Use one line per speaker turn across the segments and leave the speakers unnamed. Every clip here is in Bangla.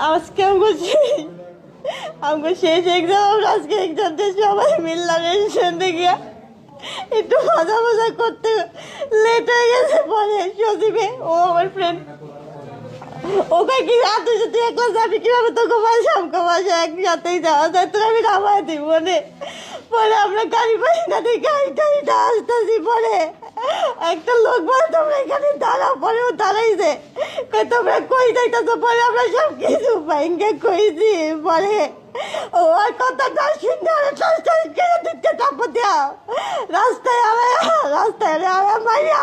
আজকে আমাকে শেষ এক্সাম, আজকে এক্সাম দিয়ে সবাই মিললাম রেজিস্ট্রেশন গিয়া একটু মজা মজা করতে লেট হয়ে গেছে। পরে সজীবে ও আমার ফ্রেন্ড ওকে কি তুই যদি একলা যাবি কিভাবে তোকে বাসা আমাকে বাসা একসাথেই যাওয়া যায়, তোর আমি নামায় দিব মনে। পরে আমরা গাড়ি পাই না, গাড়িটা আসতেছি। পরে একটা লোক বলে তোমরা এখানে দাঁড়াও, পরে ও দাঁড়াইছে, তোমরা কই যাইতেছো? পরে আমরা সব কিছু বাইঙ্গে কইছি। পরে ও আর কথাটা শুনে দিতে চাপ দেওয়া রাস্তায়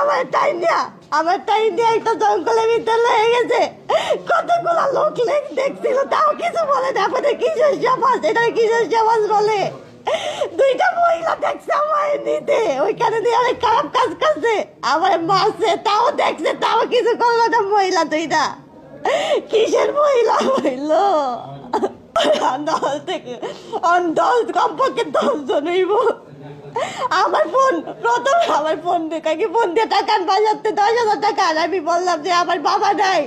আমার টাইম দেওয়া, আমার টাইম দিয়ে একটা জঙ্গলের ভিতরে লেগে গেছে। কতগুলো লোক দেখছিল, তাও কিছু বলে না। আমাদের কিসের সমাজ, এটা কিসের সমাজ বলে? দুইটা মহিলা দেখছে আমার নিতে, ওইখানে দিয়ে অনেক খারাপ কাজ করছে, আমার মারছে, তাও দেখছে, তাও কিছু করলো না। মহিলা দুইটা কিসের মহিলা হইলো? কমপক্ষে 10 জন হইব। আমার ফোন দিয়ে টাকা বাজাতে 10,000 টাকা। আমি বললাম যে আমার বাবা নাই,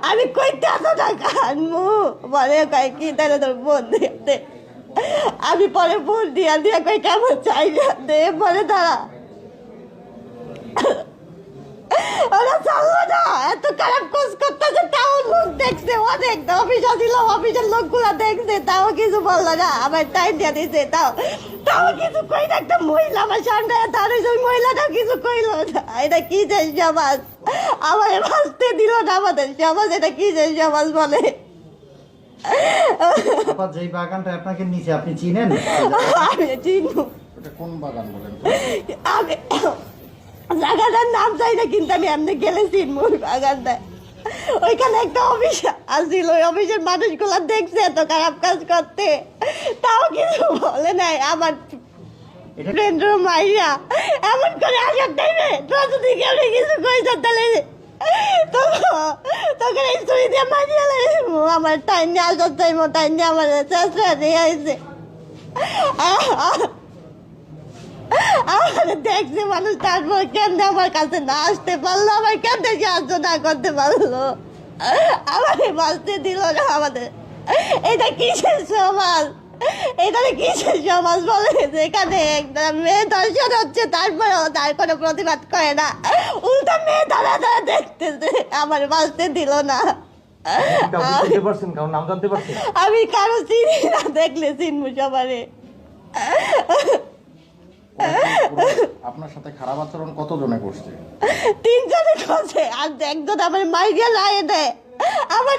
আমি কইতে এত টাকা আনবো? বলে কি তাহলে তোর ফোন দিয়ে। আমি পরে ফোন দিয়া কই কেমন চাই দে। বলে দাঁড়া, ওরা চাললো না, এত খারাপ কোচ করতেছে, তাও লোক দেখছে, অনেক অফিস ছিল, অফিসের লোকগুলা দেখছে, তাও কিছু বললো না। আমার টাইম দিয়ে দিছে, তাও কিছু কই না। একটা মহিলা আমার সামনে দাঁড়িয়েছে, ওই মহিলাটা কিছু কইলো না। এটা কি যে সমাজ, আমার বাঁচতে দিল না আমাদের সমাজ, এটা কি যে সমাজ বলে?
যেই বাগানটা আপনাকে নিচে, আপনি চিনেন?
আমি চিনবো।
এটা কোন বাগান বলেন?
আমি জায়গাটার নাম চাই না, কিন্তু আমি এমনি গেলে চিনবো ওই বাগানটায়। ওইখানে একটা অফিস আসছিল, ওই অফিসের মানুষগুলো দেখছে এত খারাপ কাজ করতে, তাও কিছু বলে নাই। আমার ফ্রেন্ড মাইয়া এমন করে আসার টাইমে তোর যদি কেউ কিছু কইছ তাহলে তখন এই ছুরি দিয়ে মারিয়ে আমার টাইম নিয়ে আসার টাইম, টাইম নিয়ে আমার চেষ্টা দিয়ে আইছে। আমার দেখছে মানুষ, তারপর কেন আমার কাছে না আসতে পারলো, আমার কেন সাহায্য না করতে পারলো, আমার বাঁচতে দিল না। আমাদের এটা কিসের সমাজ, এটা কিসের সমাজ বলে? যেখানে একটা মেয়ে ধর্ষণ হচ্ছে, তারপরেও তার কোনো প্রতিবাদ করে না, উল্টা মেয়ে দাঁড়া দেখতেছে, আমার বাঁচতে দিল না। আমি কারো চিনি না, দেখলে চিনবো সবারে।
আপনার সাথে খারাপ আচরণ কতজনে করছে?
3 জনে করছে, আর একজন আমার মাইরিয়া লাই দেয়। আমার